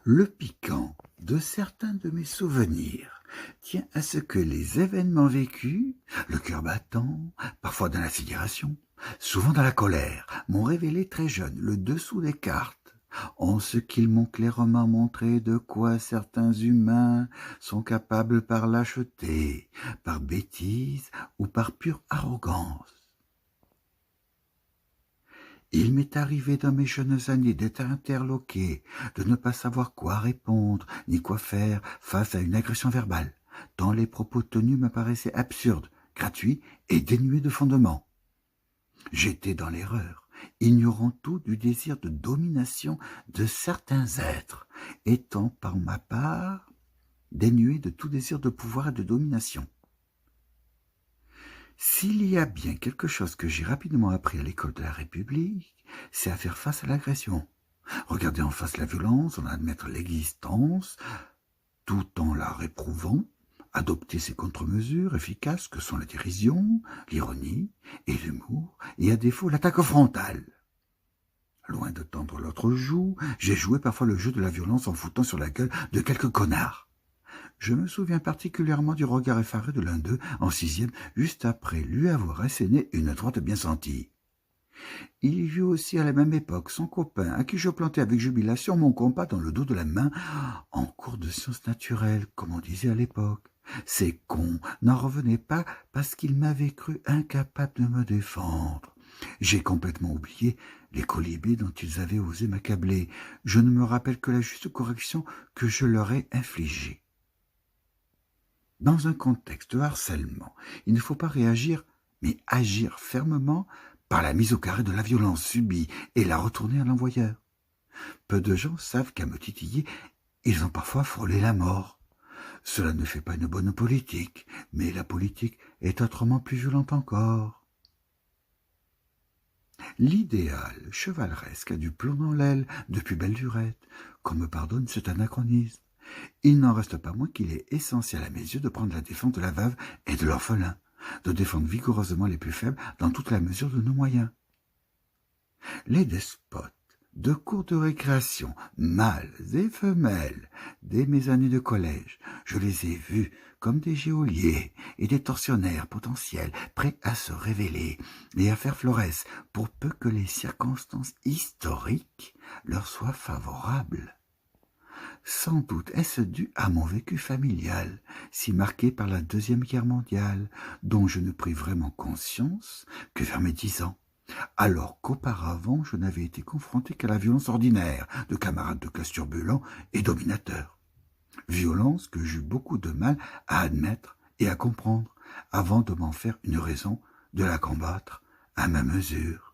Le piquant de certains de mes souvenirs tient à ce que les événements vécus, le cœur battant, parfois dans la sidération, souvent dans la colère, m'ont révélé très jeune le dessous des cartes, en ce qu'ils m'ont clairement montré de quoi certains humains sont capables par lâcheté, par bêtise ou par pure arrogance. Il m'est arrivé dans mes jeunes années d'être interloqué, de ne pas savoir quoi répondre, ni quoi faire face à une agression verbale, tant les propos tenus me paraissaient absurdes, gratuits et dénués de fondement. J'étais dans l'erreur, ignorant tout du désir de domination de certains êtres, étant par ma part dénué de tout désir de pouvoir et de domination. S'il y a bien quelque chose que j'ai rapidement appris à l'école de la République, c'est à faire face à l'agression. Regarder en face la violence, en admettre l'existence, tout en la réprouvant, adopter ces contre-mesures efficaces que sont la dérision, l'ironie et l'humour, et à défaut l'attaque frontale. Loin de tendre l'autre joue, j'ai joué parfois le jeu de la violence en foutant sur la gueule de quelques connards. Je me souviens particulièrement du regard effaré de l'un d'eux en 6e, juste après lui avoir asséné une droite bien sentie. Il y eut aussi à la même époque son copain, à qui je plantais avec jubilation mon compas dans le dos de la main, en cours de sciences naturelles, comme on disait à l'époque. Ces cons n'en revenaient pas parce qu'ils m'avaient cru incapable de me défendre. J'ai complètement oublié les colibés dont ils avaient osé m'accabler. Je ne me rappelle que la juste correction que je leur ai infligée. Dans un contexte de harcèlement, il ne faut pas réagir, mais agir fermement par la mise au carré de la violence subie et la retourner à l'envoyeur. Peu de gens savent qu'à me titiller, ils ont parfois frôlé la mort. Cela ne fait pas une bonne politique, mais la politique est autrement plus violente encore. L'idéal chevaleresque a du plomb dans l'aile depuis belle lurette. Qu'on me pardonne cet anachronisme. Il n'en reste pas moins qu'il est essentiel à mes yeux de prendre la défense de la veuve et de l'orphelin, de défendre vigoureusement les plus faibles dans toute la mesure de nos moyens. Les despotes de cours de récréation, mâles et femelles, dès mes années de collège, je les ai vus comme des geôliers et des tortionnaires potentiels, prêts à se révéler et à faire florès pour peu que les circonstances historiques leur soient favorables. Sans doute est-ce dû à mon vécu familial, si marqué par la Deuxième Guerre mondiale, dont je ne pris vraiment conscience que vers mes 10 ans, alors qu'auparavant je n'avais été confronté qu'à la violence ordinaire de camarades de classe turbulents et dominateurs. Violence que j'eus beaucoup de mal à admettre et à comprendre, avant de m'en faire une raison de la combattre à ma mesure.